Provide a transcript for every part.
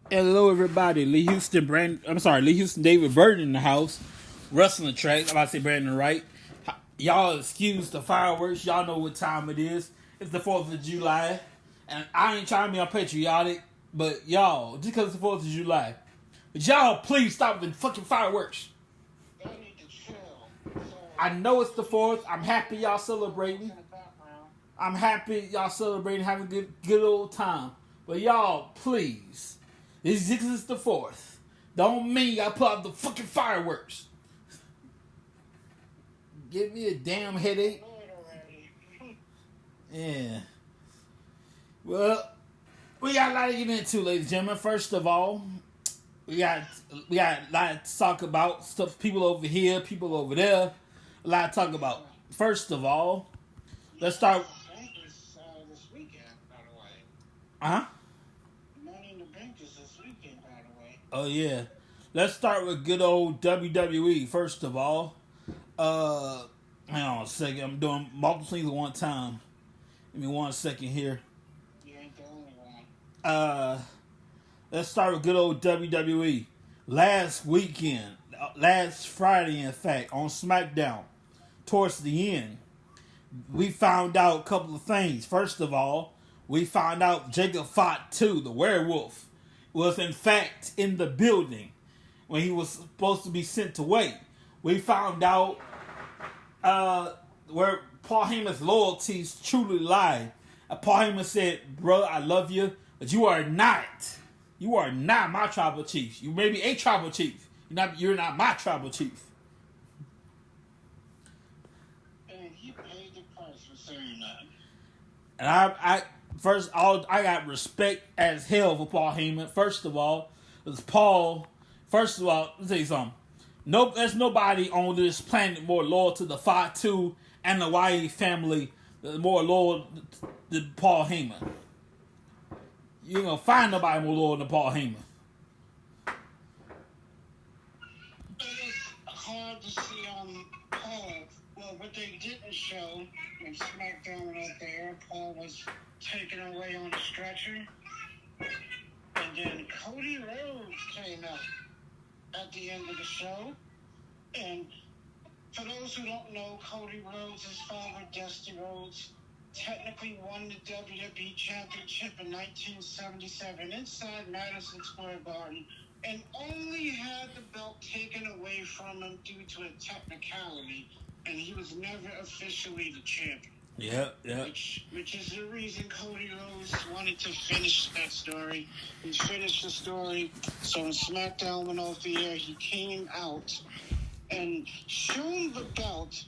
Hello, everybody. Lee Houston, David Burton in the house. Wrestling tracks. I'm about to say Brandon Wright. Y'all excuse the fireworks. Y'all know what time it is. It's the 4th of July. And I ain't trying to be unpatriotic, but y'all, just because it's the 4th of July, but y'all please stop with the fucking fireworks. I know it's the 4th. I'm happy y'all celebrating. I'm happy y'all celebrating, having a good old time. But y'all, please. This is the 4th. Don't mean I put out the fucking fireworks. Give me a damn headache. Yeah. Well, we got a lot to get into, ladies and gentlemen. First of all, we got a lot to talk about. Stuff, people over here, people over there. A lot to talk about. First of all, let's start. This weekend, by the way. Uh-huh. Money in the Bank is this weekend, by the way. Oh, yeah. Let's start with good old WWE, first of all. Hang on a second. I'm doing multiple things at one time. Give me 1 second here. You ain't the only one. Let's start with good old WWE. Last weekend, last Friday, in fact, on SmackDown, towards the end, we found out a couple of things. First of all, we found out Jacob Fatu, the werewolf, was in fact in the building when he was supposed to be sent away. We found out where Paul Heyman's loyalties truly lie. Paul Heyman said, "Bro, I love you, but you are not my tribal chief. You may be a tribal chief. You're not my tribal chief." And he paid the price for saying that. And I got respect as hell for Paul Heyman. First of all, let me tell you something. There's nobody on this planet more loyal to the Fatu and the Wyatt family, more loyal than Paul Heyman. You ain't gonna find nobody more loyal than Paul Heyman. It's hard to see Paul. Well, what they didn't show when SmackDown was out there, Paul was taken away on a stretcher. And then Cody Rhodes came out at the end of the show. And for those who don't know, Cody Rhodes' father, Dusty Rhodes, technically won the WWE Championship in 1977 inside Madison Square Garden and only had the belt taken away from him due to a technicality, and he was never officially the champion. Yeah. Which is the reason Cody Rhodes wanted to finish that story. He finished the story, so when SmackDown went off the air, he came out and showed the belt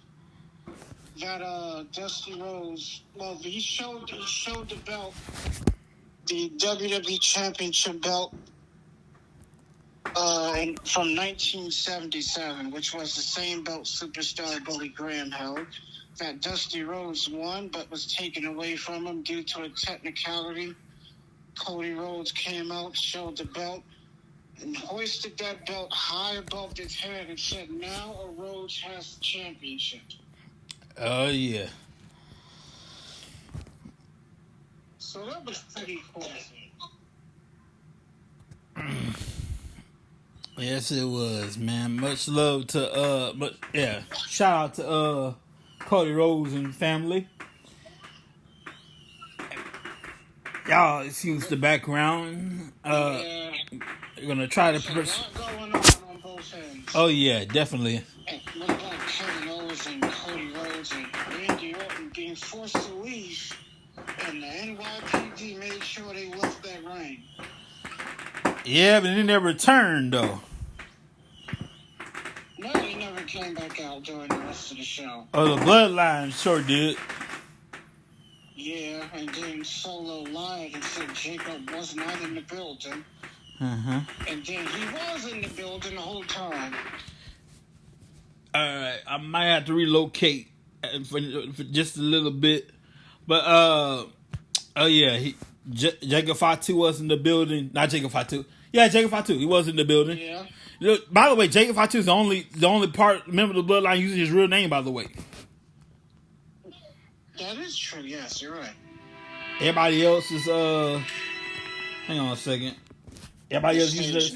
that Dusty Rhodes. Well, he showed the belt, the WWE Championship belt, from 1977, which was the same belt superstar Billy Graham held. That Dusty Rhodes won, but was taken away from him due to a technicality. Cody Rhodes came out, showed the belt, and hoisted that belt high above his head and said, "Now a Rhodes has the championship." Oh, yeah. So that was pretty cool. Yes, it was, man. Much love to shout out to Cody Rhodes and family. Y'all excuse the background. You're gonna try to. There's a lot going on both ends. Oh yeah, definitely. And what about Kevin Owens and Cody Rhodes and Randy Orton being forced to leave, and the NYPD made sure they left that ring? Yeah, but they never returned though. No, they never came back out during the rest of the show. Oh, the Bloodline sure did. Yeah, and then Solo lied and said Jacob was not in the building. Uh-huh. And then he was in the building the whole time. Alright, I might have to relocate for just a little bit. But, Jacob Fatu was in the building. Not Jacob Fatu. Yeah, Jacob Fatu. He was in the building. Yeah. By the way, Jacob Fatu is the only member of the Bloodline using his real name, by the way. That is true. Yes, you're right. Everybody else is hang on a second. Everybody else uses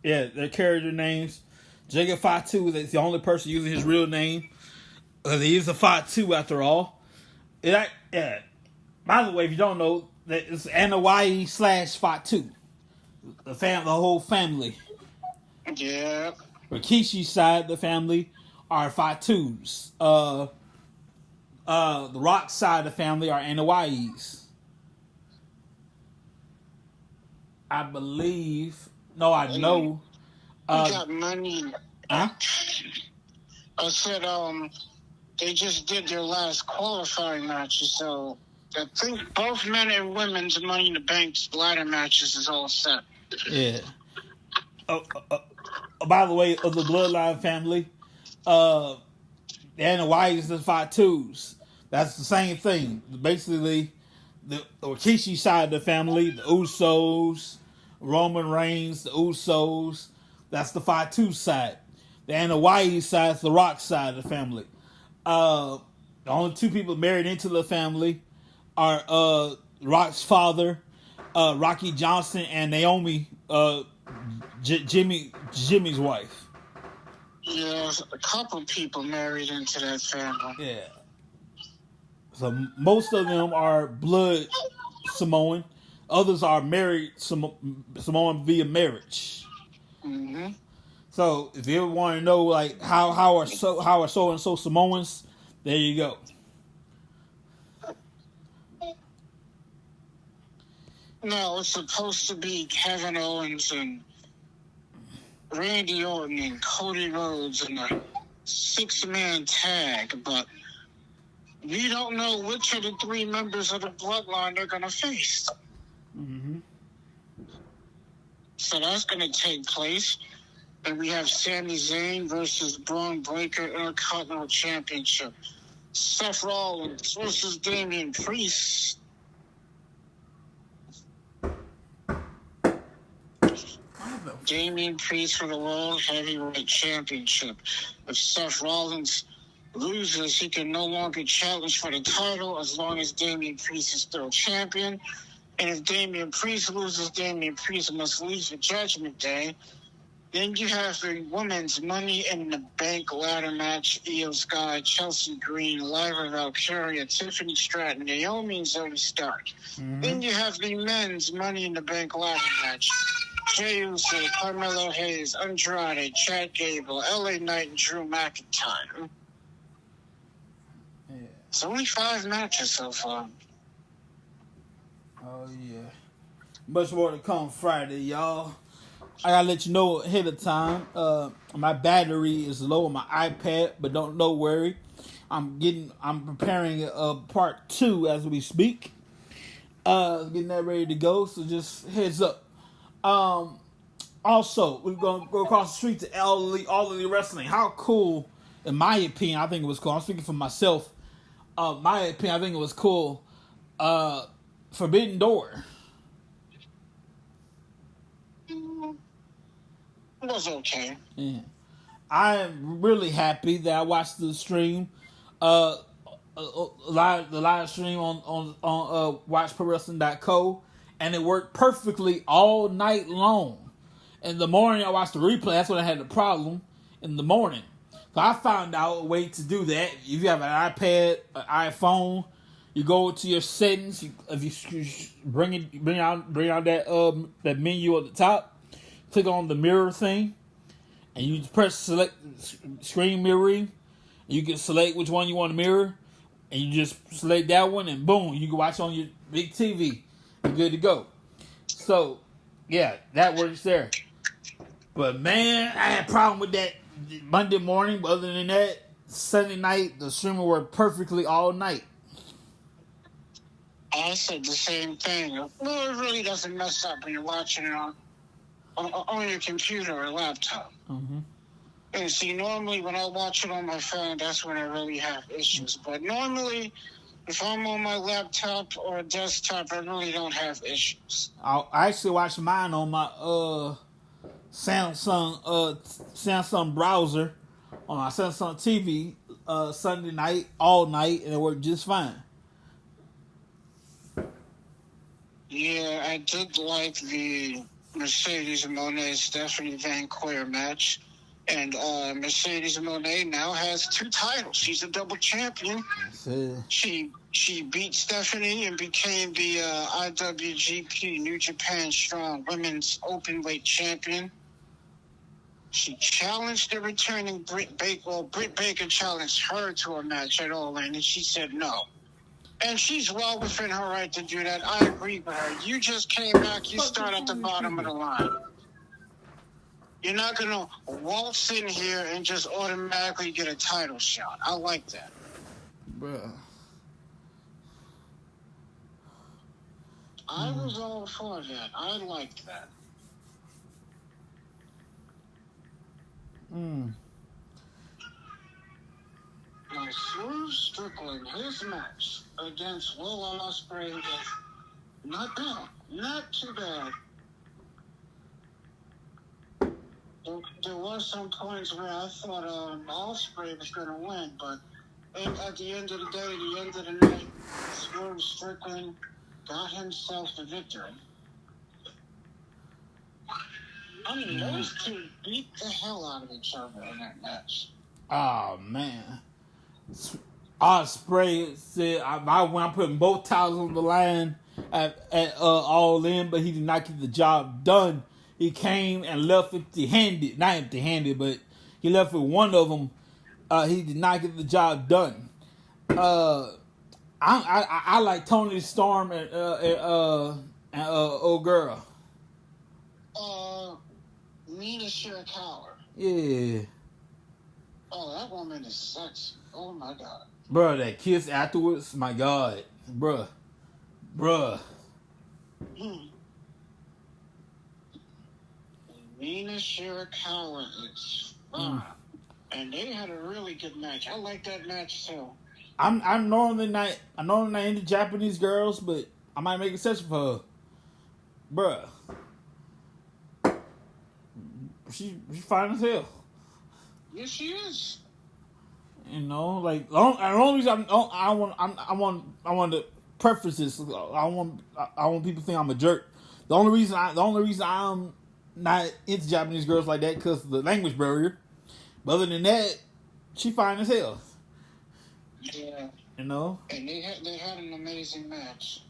their character names. Jacob Fatu is the only person using his real name. He is a Fatu after all. By the way, if you don't know, that it's Anawai / Fatu. The whole family. Yeah. Rikishi's side of the family are Fatus. The Rock side of the family are Anawais. I believe. No, I know. We got money. Huh? I said, they just did their last qualifying matches, so I think both men and women's Money in the Bank ladder matches is all set. Yeah. By the way, of the Bloodline family, the Anawais and Fatus, that's the same thing. Basically, the Rikishi side of the family, the Usos, Roman Reigns, the Usos, that's the Fatu side. The Anawai side is the Rock side of the family. The only two people married into the family are Rock's father, Rocky Johnson, and Naomi, Jimmy's wife. Yeah, a couple people married into that family. Yeah. So most of them are blood Samoan. Others are married Samoan via marriage. Mm-hmm. So if you ever want to know like how are so and so Samoans, there you go. No, it's supposed to be Kevin Owens and Randy Orton and Cody Rhodes in a 6-man tag, but we don't know which of the 3 members of the bloodline they're going to face. Mm-hmm. So that's going to take place. And we have Sami Zayn versus Braun Breaker Intercontinental Championship. Seth Rollins versus Damian Priest. Damian Priest for the World Heavyweight Championship. If Seth Rollins loses, he can no longer challenge for the title as long as Damian Priest is still champion. And if Damian Priest loses, Damian Priest must leave for Judgment Day. Then you have the women's Money in the Bank ladder match. Io Sky, Chelsea Green, Lyra Valkyria, Tiffany Stratton, Naomi, and Zoe Stark. Mm-hmm. Then you have the men's Money in the Bank ladder match. Jey Uso, Carmelo Hayes, Andrade, Chad Gable, LA Knight, and Drew McIntyre. Yeah. It's only 5 matches so far. Oh, yeah. Much more to come Friday, y'all. I gotta let you know ahead of time. My battery is low on my iPad, but don't worry. I'm preparing part 2 as we speak. Getting that ready to go, so just heads up. Also, we're gonna go across the street to All Elite Wrestling. How cool, in my opinion, I think it was cool. I'm speaking for myself. My opinion, I think it was cool. Forbidden Door. It was okay. Yeah. I'm really happy that I watched the stream, the live stream on watchprowrestling.co, and it worked perfectly all night long. In the morning, I watched the replay. That's when I had the problem in the morning. So I found out a way to do that. If you have an iPad, an iPhone, you go to your settings. If you bring out that menu at the top. Click on the mirror thing, and you press select screen mirroring. You can select which one you want to mirror, and you just select that one, and boom, you can watch on your big TV. You're good to go. So, yeah, that works there. But man, I had a problem with that Monday morning. But other than that, Sunday night, the streamer worked perfectly all night. I said the same thing. Well, it really doesn't mess up when you're watching it on your computer or laptop. Mm-hmm. And see, normally when I watch it on my phone, that's when I really have issues. But normally, if I'm on my laptop or desktop, I really don't have issues. I actually watch mine on my Samsung browser on my Samsung TV Sunday night, all night, and it worked just fine. Yeah, I did like the Mercedes Moné Stephanie Van Queer match. And Mercedes Moné now has 2 titles. She's a double champion. That's it. She beat Stephanie and became the IWGP New Japan Strong Women's Openweight Champion. She challenged the returning Britt Baker. Well, Britt Baker challenged her to a match at All In, and she said no. And she's well within her right to do that. I agree with her. You just came back. You start at the bottom of the line. You're not going to waltz in here and just automatically get a title shot. I like that. Bruh. I was all for that. I liked that. Now, Swerve Strickland, his match against Will Ospreay was not bad. Not too bad. There were some points where I thought Ospreay was going to win, but at the end of the day, the end of the night, Swerve Strickland got himself the victory. I mean, those two beat the hell out of each other in that match. Oh, man. Ospreay said, when I'm putting both titles on the line at All In, but he did not get the job done. He came and left empty-handed. Not empty-handed, but he left with one of them. He did not get the job done. I like Tony Storm and old girl. Mina Shirakawa. Yeah. Oh, that woman is sexy. Oh my god. Bruh, that kiss afterwards, my god. Bruh. Mina Shirakawa is fun. And they had a really good match. I like that match too. I'm normally not into Japanese girls, but I might make an exception for her. Bruh. She's fine as hell. Yes, she is. You know, like the only reason I want to preface this. I want people to think I'm a jerk. The only reason I'm not into Japanese girls like that because of the language barrier. But other than that, she fine as hell. Yeah. You know. And they had an amazing match.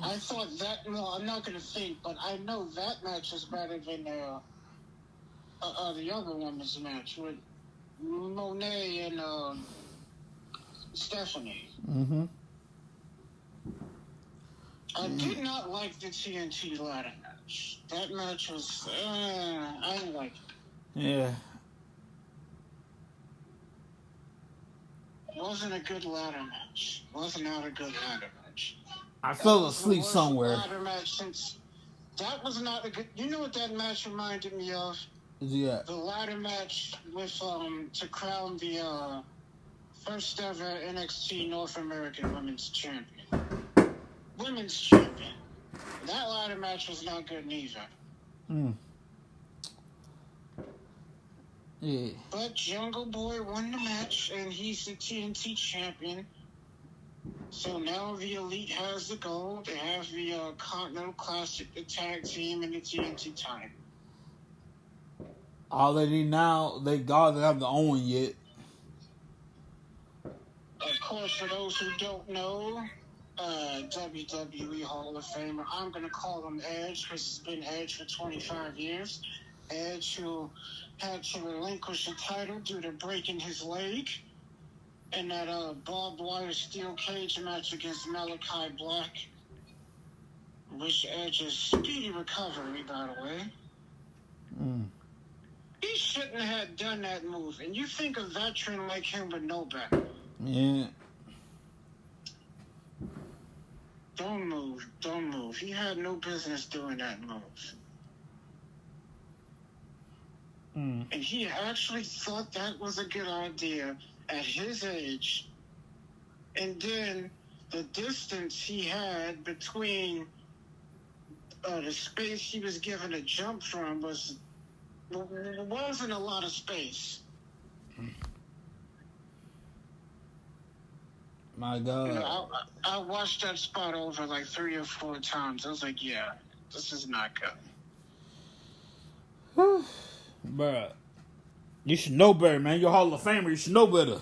I thought that. Well, I'm not gonna think, but I know that match was better than the other women's match with Monet and Stephanie. Mm-hmm. I did not like the TNT ladder match. That match was. I didn't like it. Yeah. It wasn't a good ladder match. Wasn't not a good ladder match. I fell asleep somewhere. Ladder match since that was not a good. You know what that match reminded me of? Yeah. The ladder match with to crown the first ever NXT North American Women's Champion. Women's Champion. That ladder match was not good neither. Yeah. But Jungle Boy won the match, and he's the TNT champion. So now the Elite has the gold. They have the Continental Classic, the tag team, and the TNT title. All they need now, they don't have the own yet. Of course, for those who don't know, WWE Hall of Famer, I'm going to call him Edge because it's been Edge for 25 years. Edge, who had to relinquish the title due to breaking his leg in that barbed wire steel cage match against Malachi Black. Wish Edge a speedy recovery, by the way. He shouldn't have done that move. And you think a veteran like him would know better. Yeah. Don't move. He had no business doing that move. And he actually thought that was a good idea at his age. And then the distance he had between the space he was given a jump from wasn't a lot of space. My You God. know, I watched that spot over like 3 or 4 times. I was like, yeah, this is not good. Whew. Bruh. You should know better, man. You're a Hall of Famer. You should know better.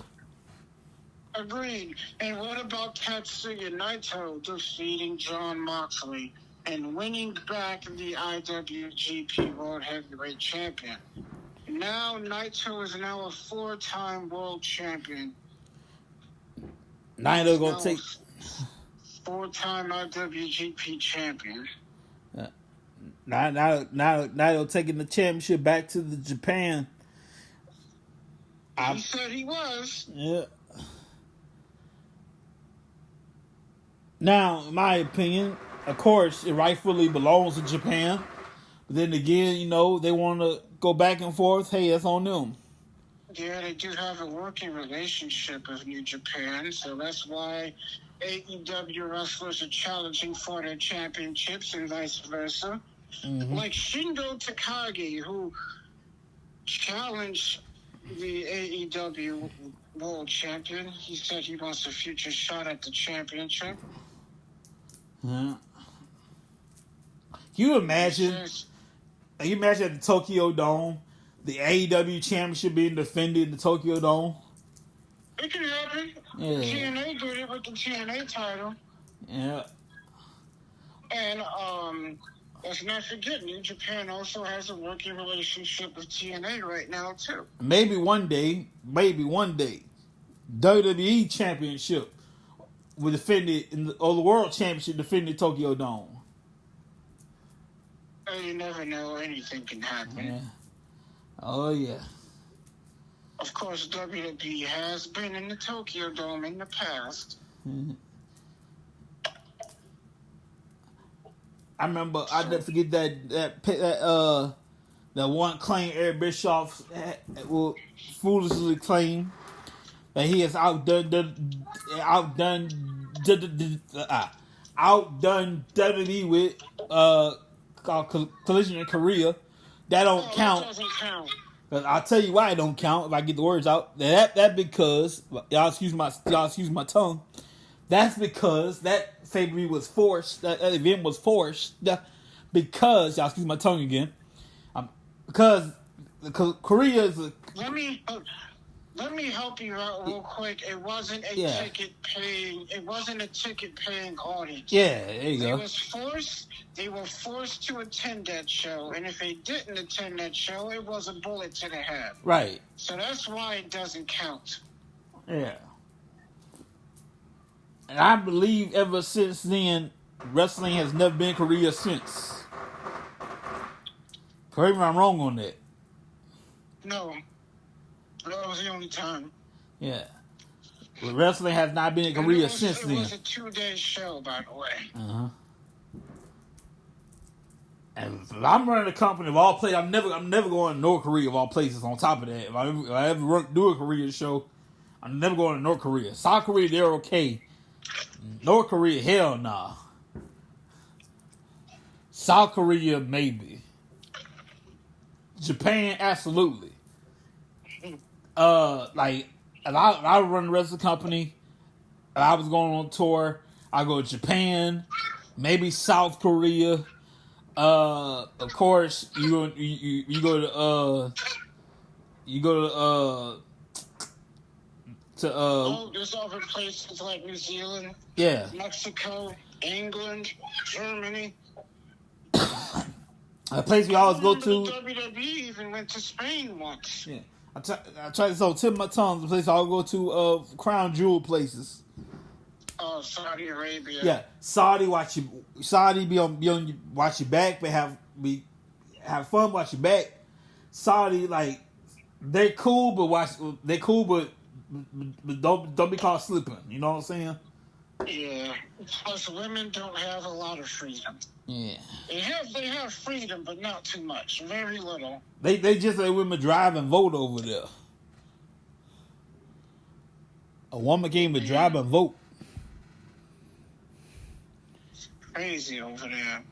Agreed. And what about Tatsuya Naito defeating Jon Moxley and winning back the IWGP World Heavyweight Champion? Now Naito is now a 4-time world champion. Naito gonna take 4-time IWGP champion. Naito taking the championship back to the Japan. He said he was. Yeah. Now, in my opinion, of course, it rightfully belongs to Japan. But then again, you know, they want to go back and forth. Hey, that's on them. Yeah, they do have a working relationship with New Japan, so that's why AEW wrestlers are challenging for their championships and vice versa. Mm-hmm. Like Shingo Takagi, who challenged the AEW world champion. He said he wants a future shot at the championship. Yeah. Can you imagine? Can you imagine at the Tokyo Dome, the AEW championship being defended in the Tokyo Dome? It can happen. Yeah. TNA did it with the TNA title. Yeah. And let's not forget, New Japan also has a working relationship with TNA right now too. Maybe one day, WWE Championship will defend it, or the World Championship defended Tokyo Dome. You never know; anything can happen. Yeah. Oh yeah. Of course, WWE has been in the Tokyo Dome in the past. Mm-hmm. I remember. I never forget that one claim Eric Bischoff will foolishly claim that he has outdone WWE with called Collision in Korea. That don't count. That doesn't count. I'll tell you why it don't count if I get the words out. That because y'all excuse my tongue. That's because that pay-per-view was forced. That event was forced because y'all excuse my tongue again. Because Korea is a. Let me help you out real quick. It wasn't a ticket paying. It wasn't a ticket paying audience. Yeah, there you go. They were forced to attend that show, and if they didn't attend that show, it was a bullet to the head. Right. So that's why it doesn't count. Yeah. And I believe ever since then, wrestling has never been Korea since. Correct me if I'm wrong on that. No. That was the only time. Yeah. Well, wrestling has not been in Korea since then. It was a 2-day show, by the way. Uh-huh. And if I'm running a company of all places, I'm never going to North Korea of all places. On top of that, if I ever do a Korea show, I'm never going to North Korea. South Korea, they're okay. North Korea, hell nah. South Korea, maybe. Japan, absolutely. Like, if I run the rest of the company, if I was going on tour, I go to Japan, maybe South Korea. Of course, you go to there's other places like New Zealand, yeah, Mexico, England, Germany. A place we always go to. WWE even went to Spain once. Yeah, I try to tip my tongue. The place I'll go to, crown jewel places. Oh, Saudi Arabia. Yeah, Saudi be on watch your back, but have fun, watch your back. Saudi, like, they're cool, but don't be caught slipping. You know what I'm saying? Yeah. Plus, women don't have a lot of freedom. Yeah. They have freedom, but not too much. Very little. They just let women drive and vote over there. A woman came to drive and vote. Crazy over there.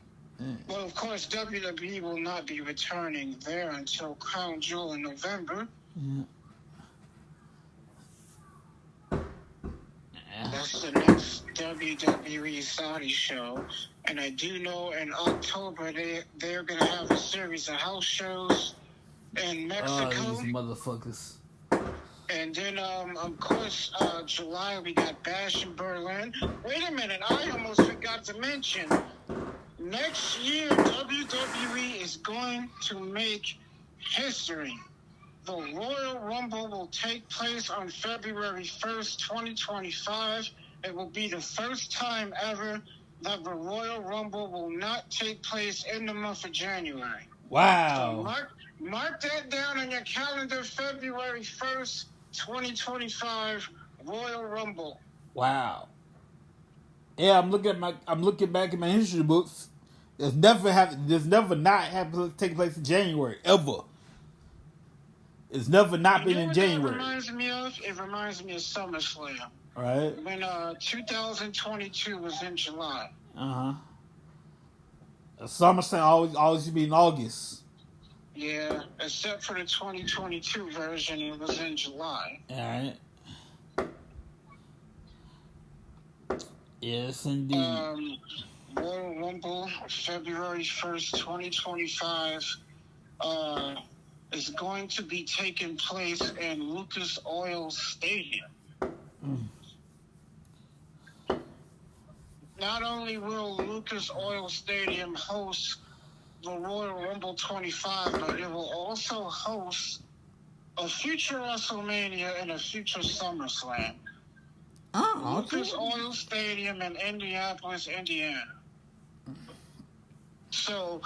Well, of course, WWE will not be returning there until Crown Jewel in November. Yeah. That's the next WWE Saudi show. And I do know in October they're going to have a series of house shows in Mexico. These motherfuckers. And then, of course, July we got Bash in Berlin. Wait a minute, I almost forgot to mention. Next year, WWE is going to make history. The Royal Rumble will take place on February 1st, 2025. It will be the first time ever that the Royal Rumble will not take place in the month of January. Wow. So mark that down on your calendar, February 1st, 2025, Royal Rumble. Wow. Yeah, I'm looking back at my history books. There's never not happened to take place in January, ever. It's never not been in January. It reminds me of SummerSlam. Right. When 2022 was in July. SummerSlam always be in August. Yeah, except for the 2022 version, it was in July. Alright. Yes, indeed. Royal Rumble, February 1st, 2025, is going to be taking place in Lucas Oil Stadium. Not only will Lucas Oil Stadium host the Royal Rumble 25, but it will also host a future WrestleMania and a future SummerSlam. Oh, okay. Lucas Oil Stadium in Indianapolis, Indiana. So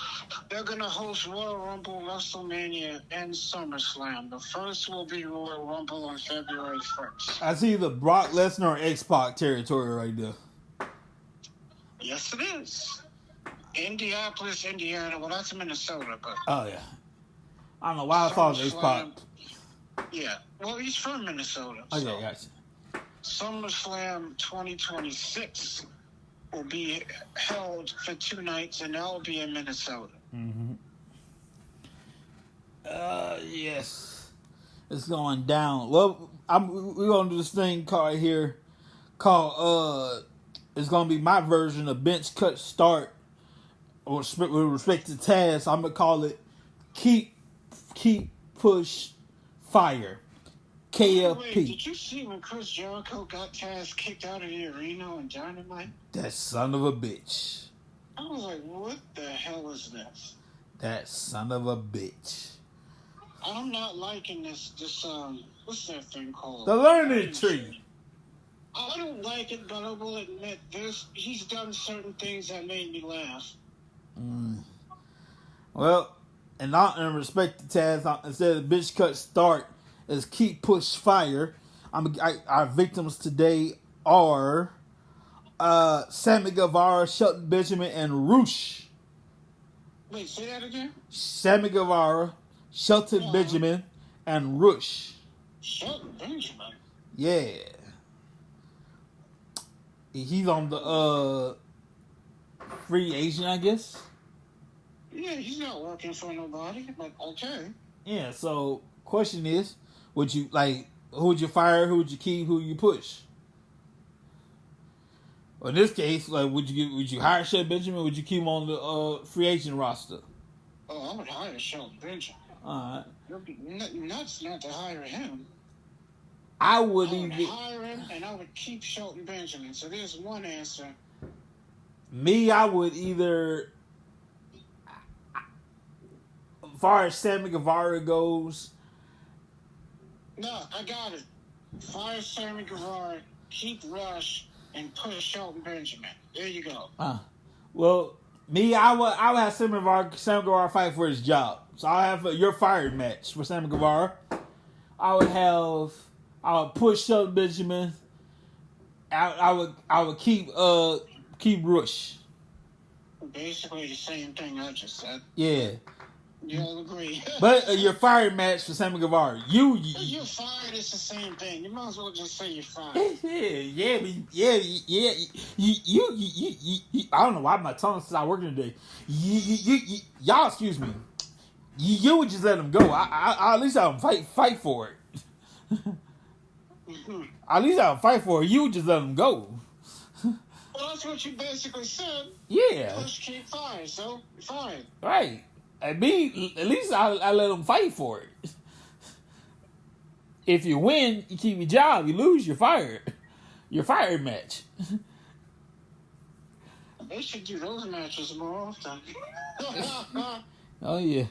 they're going to host Royal Rumble, WrestleMania, and SummerSlam. The first will be Royal Rumble on February 1st. I see the Brock Lesnar or X-Pac territory right there. Yes, it is. Indianapolis, Indiana. Well, that's Minnesota, but... Oh, yeah. I don't know why I thought X-Pac. Yeah. Well, he's from Minnesota. Okay, so. gotcha. SummerSlam 2026 will be held for 2 nights, and that will be in Minnesota. Yes. It's going down. Well, we're going to do this thing called here called, it's going to be my version of bench cut start with respect to Taz. I'm going to call it keep push fire. KFP. Wait, did you see when Chris Jericho got Taz kicked out of the arena on Dynamite? That son of a bitch. I was like, what the hell is this? That son of a bitch. I'm not liking this what's that thing called? The learning tree. I don't like it, but I will admit he's done certain things that made me laugh. Well, in respect to Taz, instead of bitch cut start, is keep push fire. Our victims today are Sammy Guevara, Shelton Benjamin, and Roosh. Wait, say that again? Sammy Guevara, Shelton Benjamin, and Roosh. Shelton Benjamin? Yeah. He's on the free agent, I guess. Yeah, he's not working for nobody, but okay. Yeah, so question is, would you who would you fire, who would you keep, who would you push? Well, in this case, would you hire Shelton Benjamin, or would you keep him on the free agent roster? Oh, I would hire Shelton Benjamin. Alright. You'd be nuts not to hire him. I would hire him, and I would keep Shelton Benjamin. So there's one answer. Me, I would either, as far as Sammy Guevara goes. No, I got it. Fire Sammy Guevara, keep Rush, and push Shelton Benjamin. There you go. Well, me, I would have Sammy Guevara fight for his job. So I'll have your fired match for Sammy Guevara. I would push Shelton Benjamin. I would keep Rush. Basically the same thing I just said. Yeah. You all agree. But your fired match for Sammy Guevara. You're fired, it's the same thing. You might as well just say you're fired. Yeah. You I don't know why my tongue stopped working today. Y'all, excuse me. You would just let him go. I at least I'll fight for it. At least I'll fight for it. You just let him go. Well, that's what you basically said. Yeah. Push, keep, fire. So, fine. Right. At least I let him fight for it. If you win, you keep your job. You lose, you're fired. You're fired match. They should do those matches more often. Oh yeah.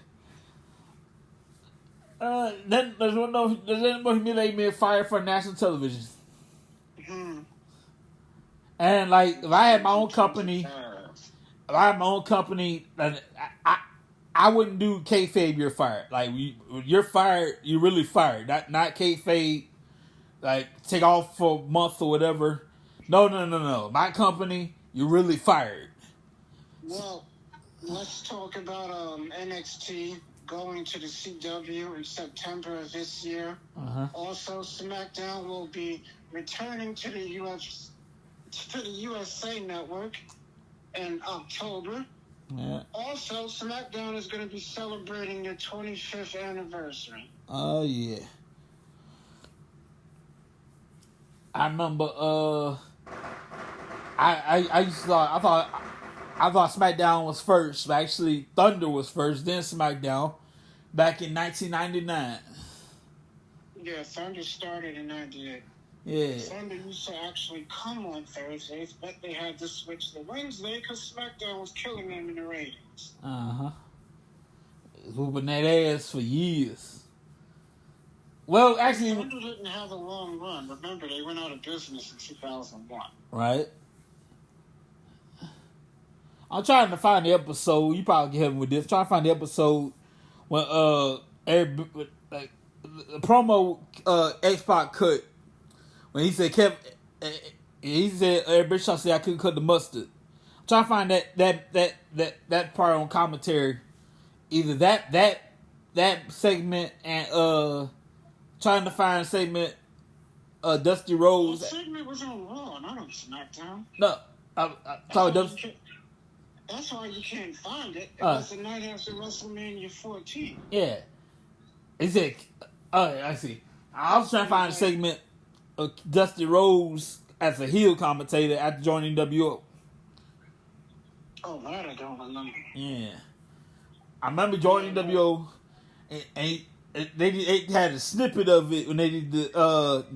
Then there's anybody made fired for national television. And like, if I had my own company, I wouldn't do kayfabe. You're fired. Like, you're fired. You're really fired. Not kayfabe. Like, take off for a month or whatever. No. My company, you're really fired. Well, let's talk about NXT going to the CW in September of this year. Also, SmackDown will be returning to the USA Network in October. Yeah. Also, SmackDown is going to be celebrating their 25th anniversary. Oh yeah. I remember. I thought SmackDown was first, but actually Thunder was first, then SmackDown, back in 1999. Yeah, Thunder started in '98. Yeah. Thunder used to actually come on Thursdays, but they had to switch to Wednesday because SmackDown was killing them in the ratings. Whooping that ass for years. Well, actually, Thunder didn't have a long run. Remember, they went out of business in 2001. Right. I'm trying to find the episode. You probably can help me with this. Trying to find the episode when the promo X-Pac cut when he said Eric Bischoff said I couldn't cut the mustard. I'm trying to find that part on commentary. Either that segment and trying to find a segment Dusty Rhodes. That segment was on Raw, not on SmackDown. No, I thought Dusty. That's why you can't find it. It was the night after WrestleMania 14. Yeah. He said, I see. I was trying to find a segment of Dusty Rhodes as a heel commentator after joining WO. Oh, that I don't remember. Yeah. I remember joining WO, and they had a snippet of it when they did the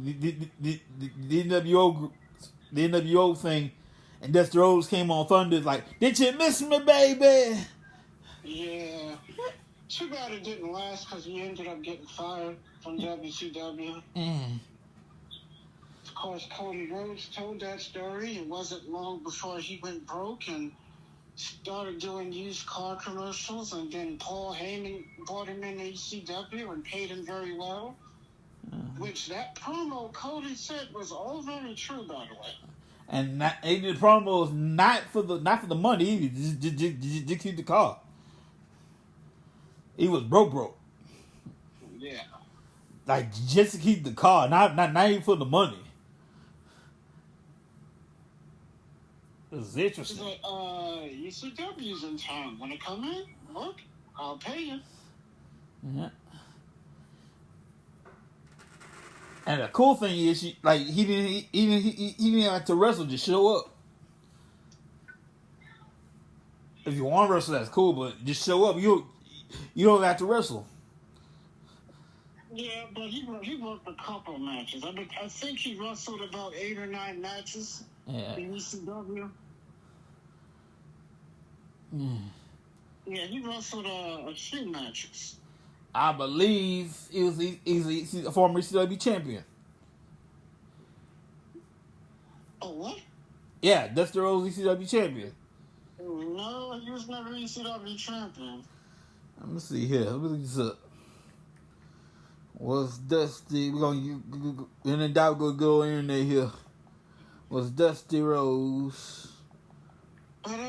NWO thing. And Dusty Rhodes came on Thunder like, did you miss me, baby? Yeah. Too bad it didn't last because he ended up getting fired from WCW. Of course, Cody Rhodes told that story. It wasn't long before he went broke and started doing used car commercials. And then Paul Heyman brought him in ECW and paid him very well. Which that promo Cody said was all very true, by the way. And the promo was not for the money either. Just keep the car. He was broke. Yeah. Like, just to keep the car, not even for the money. This is interesting. He's like, ECW's in town. Wanna come in? Look, I'll pay you. Yeah. And the cool thing is, he didn't have to wrestle, just show up. If you want to wrestle, that's cool, but just show up. You don't have to wrestle. Yeah, but he worked a couple matches. I think he wrestled about 8 or 9 matches in ECW. Yeah, he wrestled a few matches. I believe he's a former ECW champion. Oh, what? Yeah, Dusty Rhodes ECW champion. No, he was never ECW champion. Let me see here. Let me look this up. Was Dusty? We're gonna go in there here. Was Dusty Rhodes? But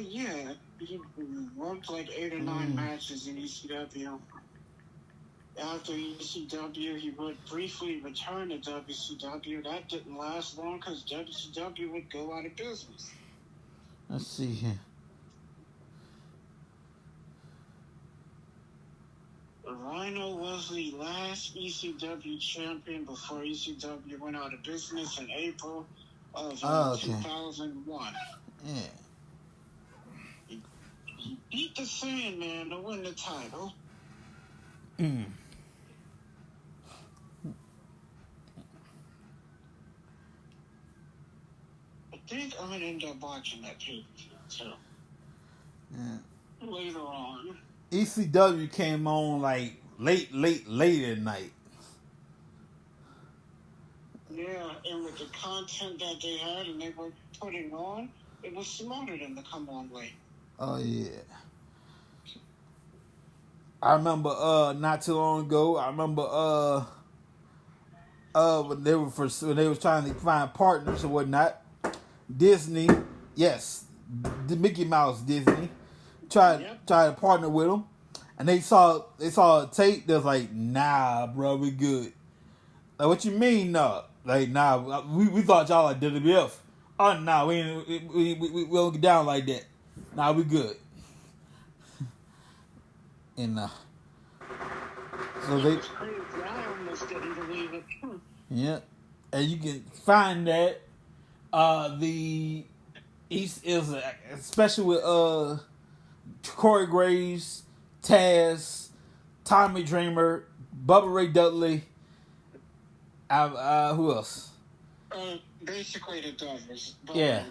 yeah, he worked like 8 or 9 matches in ECW. After ECW, he would briefly return to WCW. That didn't last long because WCW would go out of business. Let's see here. Rhino was the last ECW champion before ECW went out of business in April of 2001. Yeah. He beat the Sandman to win the title. Mm. I think I'm going to end up watching that pay-per-view, too. Yeah. Later on. ECW came on like late at night. Yeah, and with the content that they had and they were putting on, it was smarter than to come on late. Oh yeah. I remember not too long ago, I remember when they were trying to find partners or whatnot, Disney, yes, the Mickey Mouse Disney tried to partner with them, and they saw a tape that's like, nah, bro, we good. Like, what you mean, nah? Like, nah, we thought y'all like WWF. Oh, nah, we don't get down like that. Nah, we good. And so they, I almost didn't believe it. yeah, and you can find that the East is especially with Corey Graves, Taz, Tommy Dreamer, Bubba Ray Dudley. Who else? Basically the Dudleys. Yeah.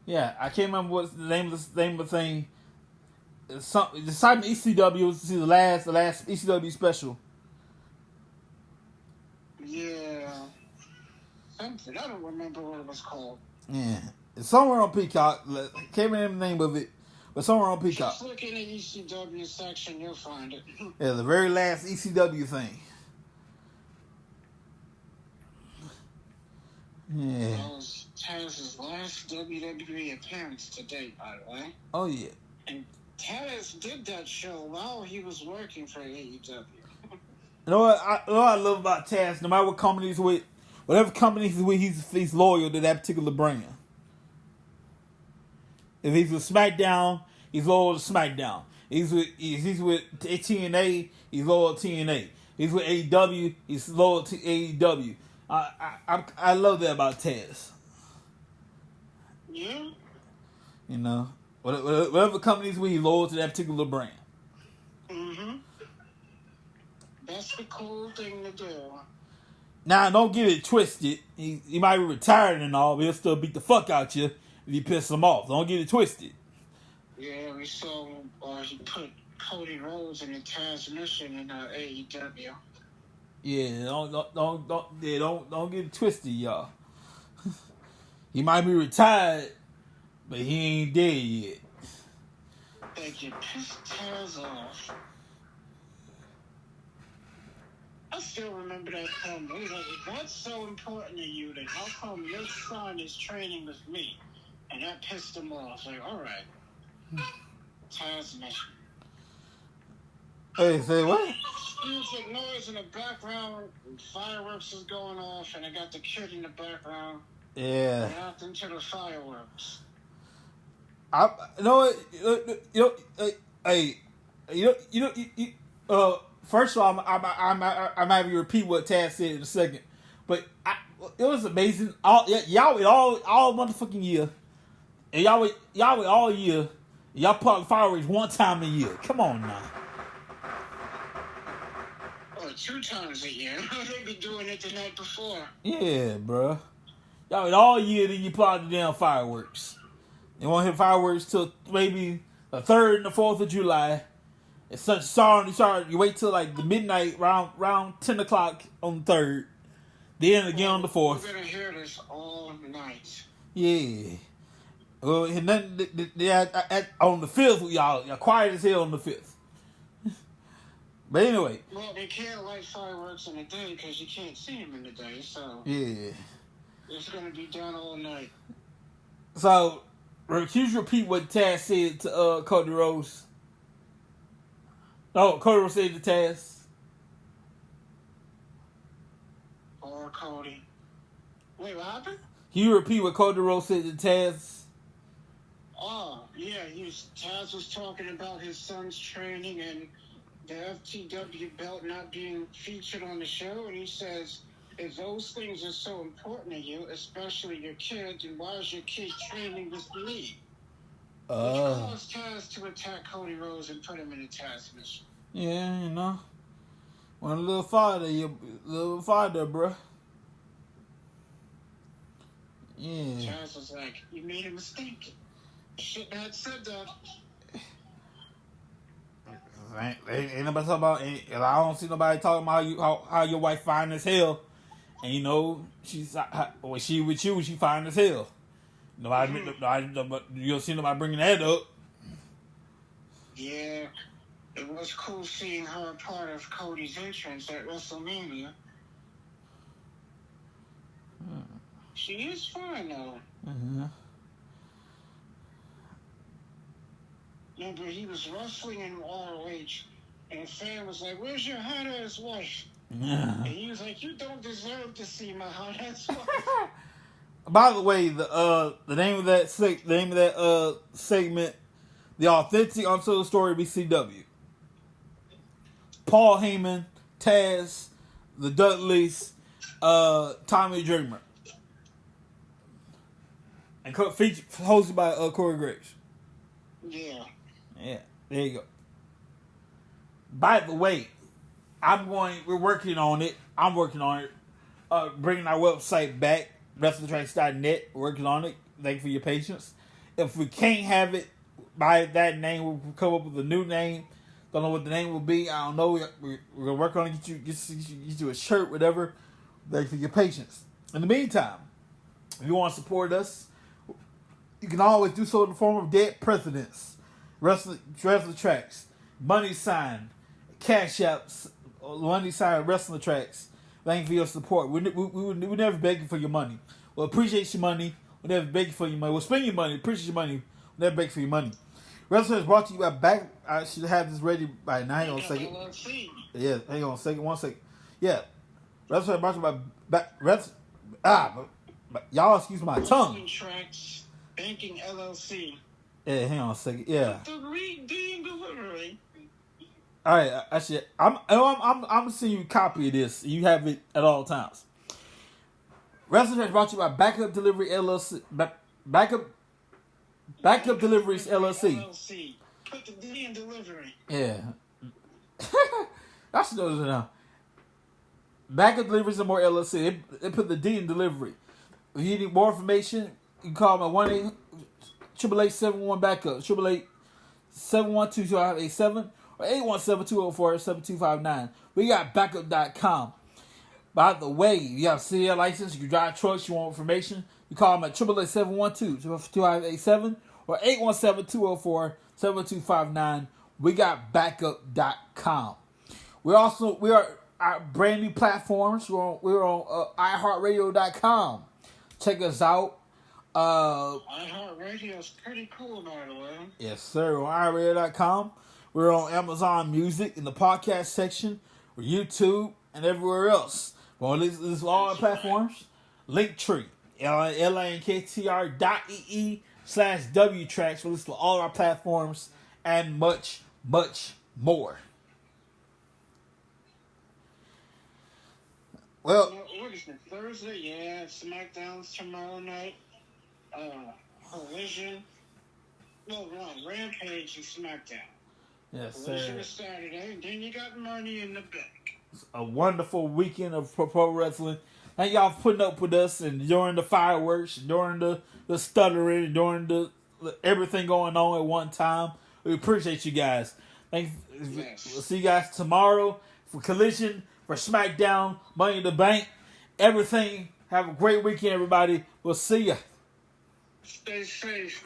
Yeah, I can't remember what's the name of the thing. The site ECW was the last ECW special. Yeah. Something. I don't remember what it was called. Yeah. It's somewhere on Peacock. Can't remember the name of it. But somewhere on Peacock. Just look in the ECW section, you'll find it. Yeah, the very last ECW thing. Yeah. That was Taz's last WWE appearance to date, by the way. Oh, yeah. And Taz did that show while he was working for AEW. You know what I love about Taz? No matter what company he's with, whatever company he's with, he's loyal to that particular brand. If he's with SmackDown, he's loyal to SmackDown. He's with TNA, he's loyal to TNA. He's with AEW, he's loyal to AEW. I love that about Taz. Yeah. You know, whatever company he's with, he's loyal to that particular brand. Mm-hmm. That's the cool thing to do. Now, don't get it twisted. He might be retired and all, but he'll still beat the fuck out you if you piss him off. Don't get it twisted. Yeah, we saw he put Cody Rhodes in the transmission in AEW. Yeah, don't get it twisted, y'all. He might be retired, but he ain't dead yet. They can piss Taz off. I still remember that comment. He was like, if that's so important to you, then how come your son is training with me? And that pissed him off. Like, all right. Taz mission. Hey, say what? Music noise in the background, fireworks is going off, and I got the kid in the background. Yeah. Reacting to the fireworks. First of all, I'm having to repeat what Taz said in a second, but it was amazing. Y'all wait all motherfucking year, and y'all wait all year. Y'all put out fireworks one time a year. Come on now. Or 2 times a year. They be doing it the night before. Yeah, bro. Y'all wait all year, then you put out the damn fireworks. You won't hit fireworks till maybe the 3rd and the 4th of July. It's such sorry. You wait till like the midnight, around 10 o'clock on the 3rd. Then again on the 4th. We're gonna hear this all night. Yeah. Well, and then on the 5th, y'all quiet as hell on the 5th. But anyway. Well, they can't light fireworks in the day because you can't see them in the day, so. Yeah. It's gonna be done all night. So, can you repeat what Taz said to Cody Rhodes? No, Cody Rhodes said to Taz. Or Cody. Wait, what happened? Can you repeat what Cody Rhodes said to Taz? Oh, yeah, Taz was talking about his son's training, and the FTW belt not being featured on the show, and he says, if those things are so important to you, especially your kid, then why is your kid training with the league? Which caused Taz to attack Cody Rhodes and put him in a Taz mission. Yeah, you know. One little father, bruh. Yeah. Taz was like, you made a mistake. Shouldn't have said that. Ain't nobody talking about. I don't see nobody talking about how your wife fine as hell, and you know when she with you, she fine as hell. Nobody, you don't see nobody bringing that up. Yeah, it was cool seeing her part of Cody's entrance at WrestleMania. She is fine though. Mm-hmm. Remember, he was wrestling in ROH, and a fan was like, "Where's your hot ass wife?" Yeah. And he was like, "You don't deserve to see my hot ass wife." By the way, the name of that segment, The Authentic Untold Story BCW. Paul Heyman, Taz, the Dudleys, Tommy Dreamer, and hosted by Corey Graves. Yeah. Yeah, there you go. By the way, we're working on it. I'm working on it. Bringing our website back, WrestlingTracks.net. Working on it. Thank you for your patience. If we can't have it by that name, we'll come up with a new name. Don't know what the name will be. I don't know. We're gonna work on it. Get you a shirt, whatever. Thank you for your patience. In the meantime, if you want to support us, you can always do so in the form of dead presidents, wrestling tracks, money sign, cash apps, money sign, wrestling tracks. Thank you for your support. We're never begging for your money. We'll appreciate your money. We'll never beg for your money. We'll spend your money. Appreciate your money. We'll never beg for your money. Wrestling is brought to you by Back. I should have this ready by now. Hang on a second. Yeah, hang on a second. 1 second. Yeah, Wrestling is brought to you by y'all excuse my tongue. Tracks, Banking LLC. Yeah, hang on a second. Yeah. The redeem delivery. All right, I'm gonna send you a copy of this. You have it at all times. Wrestling is brought to you by Backup Delivery LLC. Backup Deliveries LLC. Put the D in delivery. Yeah. I should know this now. Backup Deliveries and More LLC. They put the D in delivery. If you need more information, you can call my 1-888-888-71 backup. 888-712-2587 or 817-204-7259. We got backup.com. By the way, you have a CDL license, you can drive trucks, you want information, you call them at 888-712-2587 or 817-204-7259. We got backup.com. We are our brand new platforms. We're on iHeartRadio.com. Check us out. iHeartRadio is pretty cool, by the way. Yes, sir. On iHeartRadio.com. We're on Amazon Music in the podcast section, or YouTube, and everywhere else. Well, this is all our platforms. Linktree, linktr.ee/WTracks. We'll list all our platforms and much, much more. Well, what is it? Thursday? Yeah, SmackDown's tomorrow night. Collision. No, wrong. Rampage and SmackDown. Yes, Collision sir. is Saturday, and then you got Money in the Bank. A wonderful weekend of pro wrestling. Thank y'all for putting up with us and during the fireworks, during the stuttering, during the everything going on at one time. We appreciate you guys. Yes. We'll see you guys tomorrow for Collision, for SmackDown, Money in the Bank, everything. Have a great weekend, everybody. We'll see ya. Stay safe.